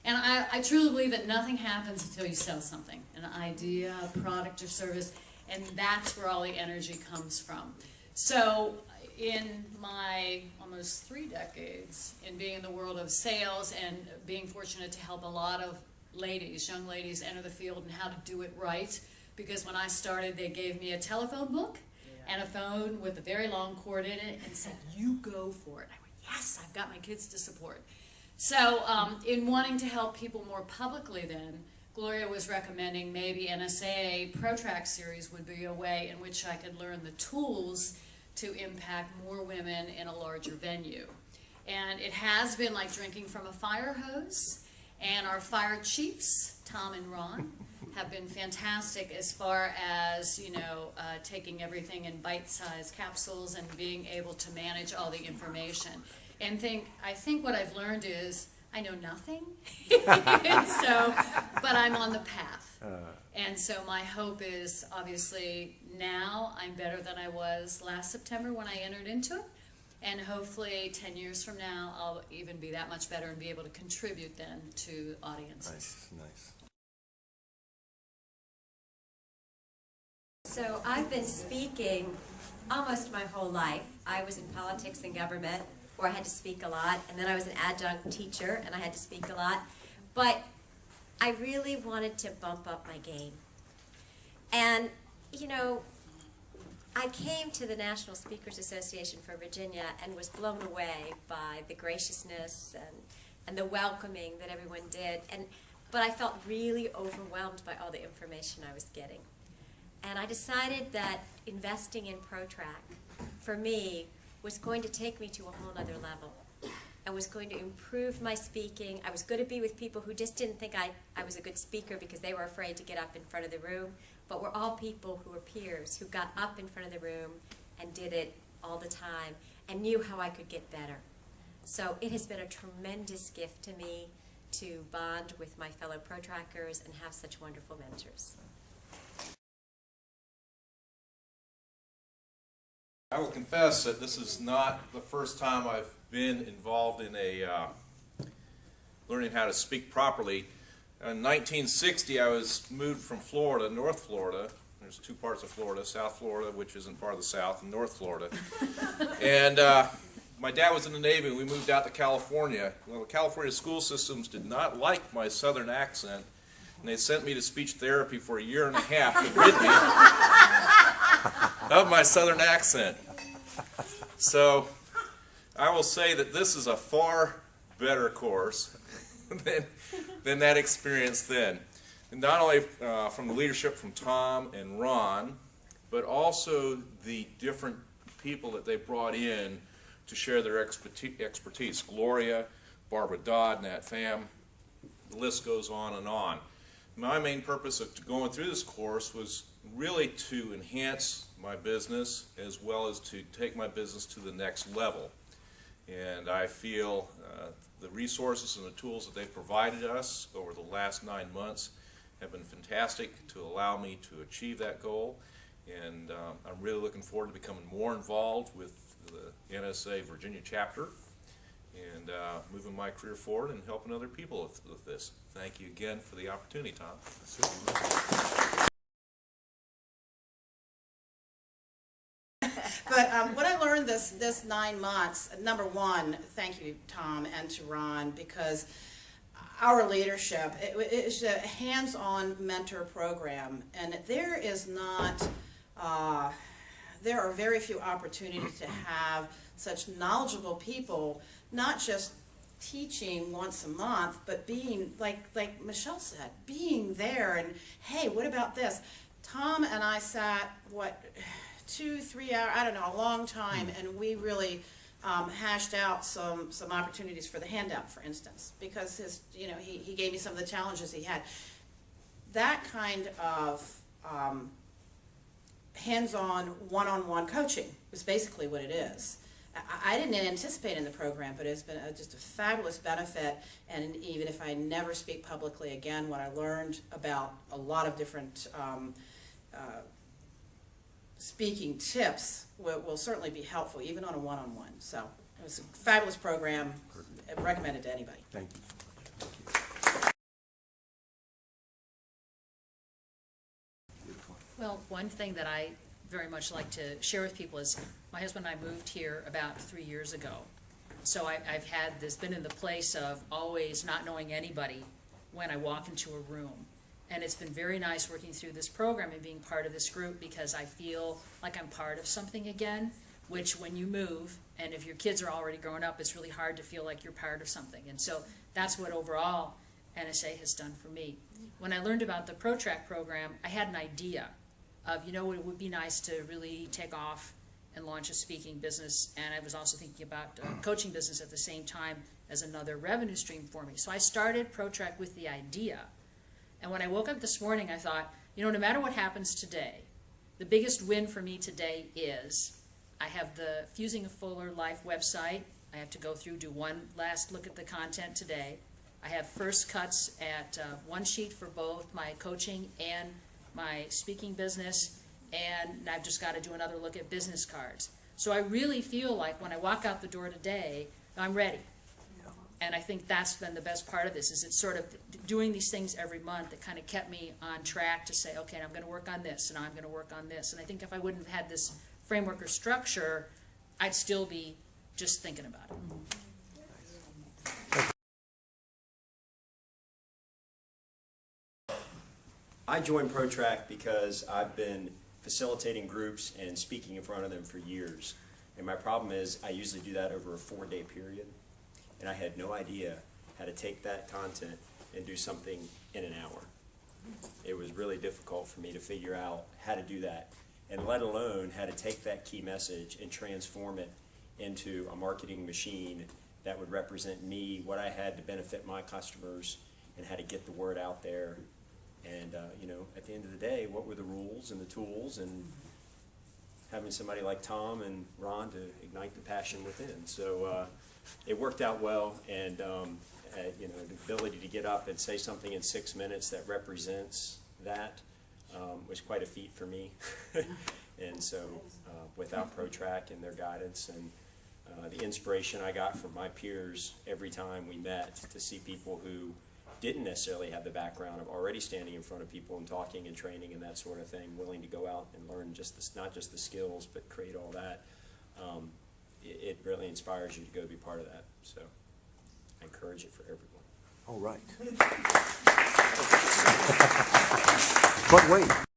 And I truly believe that nothing happens until you sell something, an idea, a product or service, and that's where all the energy comes from. So in my almost 3 decades in being in the world of sales and being fortunate to help a lot of ladies, young ladies, enter the field and how to do it right, because when I started they gave me a telephone book and a phone with a very long cord in it and said, you go for it. I went, yes, I've got my kids to support. So in wanting to help people more publicly then, Gloria was recommending maybe NSA ProTrack series would be a way in which I could learn the tools to impact more women in a larger venue. And it has been like drinking from a fire hose, and our fire chiefs, Tom and Ron, have been fantastic as far as, you know, taking everything in bite-sized capsules and being able to manage all the information. And I think what I've learned is I know nothing, but I'm on the path. And so my hope is, obviously, now I'm better than I was last September when I entered into it. And hopefully 10 years from now, I'll even be that much better and be able to contribute then to audiences. Nice, nice. So I've been speaking almost my whole life. I was in politics and government, where I had to speak a lot, and then I was an adjunct teacher, and I had to speak a lot. But I really wanted to bump up my game. And, you know, I came to the National Speakers Association for Virginia and was blown away by the graciousness and the welcoming that everyone did. But I felt really overwhelmed by all the information I was getting. And I decided that investing in ProTrack, for me, was going to take me to a whole other level. I was going to improve my speaking. I was going to be with people who just didn't think I was a good speaker because they were afraid to get up in front of the room, but we're all people who were peers who got up in front of the room and did it all the time and knew how I could get better. So it has been a tremendous gift to me to bond with my fellow ProTrackers and have such wonderful mentors. I will confess that this is not the first time I've been involved in learning how to speak properly. In 1960, I was moved from Florida, North Florida. There's 2 parts of Florida, South Florida, which isn't part of the South, and North Florida. And my dad was in the Navy, and we moved out to California. Well, the California school systems did not like my Southern accent, and they sent me to speech therapy for a year and a half to rid me of my Southern accent. So I will say that this is a far better course than that experience then. And not only from the leadership from Tom and Ron, but also the different people that they brought in to share their expertise. Gloria, Barbara Dodd, Nat Pham, the list goes on and on. My main purpose of going through this course was really to enhance my business as well as to take my business to the next level. And I feel the resources and the tools that they've provided us over the last 9 months have been fantastic to allow me to achieve that goal. And I'm really looking forward to becoming more involved with the NSA Virginia chapter and moving my career forward and helping other people with this. Thank you again for the opportunity, Tom. But what I learned this 9 months, number one, thank you, Tom, and to Ron, because our leadership, it's a hands-on mentor program, and there is not, there are very few opportunities to have such knowledgeable people, not just teaching once a month, but being, like Michelle said, being there and, hey, what about this? Tom and I sat, 2-3 hours, I don't know, a long time, and we really hashed out some opportunities for the handout, for instance, because he gave me some of the challenges he had. That kind of hands-on, one-on-one coaching is basically what it is. I didn't anticipate in the program, but it's been just a fabulous benefit, and even if I never speak publicly again, what I learned about a lot of different speaking tips will certainly be helpful, even on a one-on-one. So it was a fabulous program. I recommend it to anybody. Thank you. Thank you. Well, one thing that I very much like to share with people is my husband and I moved here about 3 years ago. So I've had this, been in the place of always not knowing anybody when I walk into a room. And it's been very nice working through this program and being part of this group because I feel like I'm part of something again, which when you move, and if your kids are already grown up, it's really hard to feel like you're part of something. And so that's what overall NSA has done for me. When I learned about the ProTrack program, I had an idea of, you know, it would be nice to really take off and launch a speaking business, and I was also thinking about coaching business at the same time as another revenue stream for me. So I started ProTrack with the idea, and when I woke up this morning I thought, you know, no matter what happens today, the biggest win for me today is I have the Fusing a Fuller Life website. I have to go through, do one last look at the content today. I have first cuts at one sheet for both my coaching and my speaking business, and I've just got to do another look at business cards. So I really feel like when I walk out the door today, I'm ready. And I think that's been the best part of this, is it's sort of doing these things every month that kind of kept me on track to say, okay, I'm going to work on this, and I'm going to work on this. And I think if I wouldn't have had this framework or structure, I'd still be just thinking about it. I joined ProTrack because I've been facilitating groups and speaking in front of them for years. And my problem is I usually do that over a 4-day period. And I had no idea how to take that content and do something in an hour. It was really difficult for me to figure out how to do that, and let alone how to take that key message and transform it into a marketing machine that would represent me, what I had to benefit my customers, and how to get the word out there. And you know, at the end of the day, what were the rules and the tools, and having somebody like Tom and Ron to ignite the passion within. So it worked out well, and you know, the ability to get up and say something in 6 minutes that represents that was quite a feat for me. And so without ProTrack and their guidance and the inspiration I got from my peers every time we met, to see people who didn't necessarily have the background of already standing in front of people and talking and training and that sort of thing, willing to go out and learn just this, not just the skills, but create all that, it really inspires you to go be part of that. So I encourage it for everyone. All right. But wait.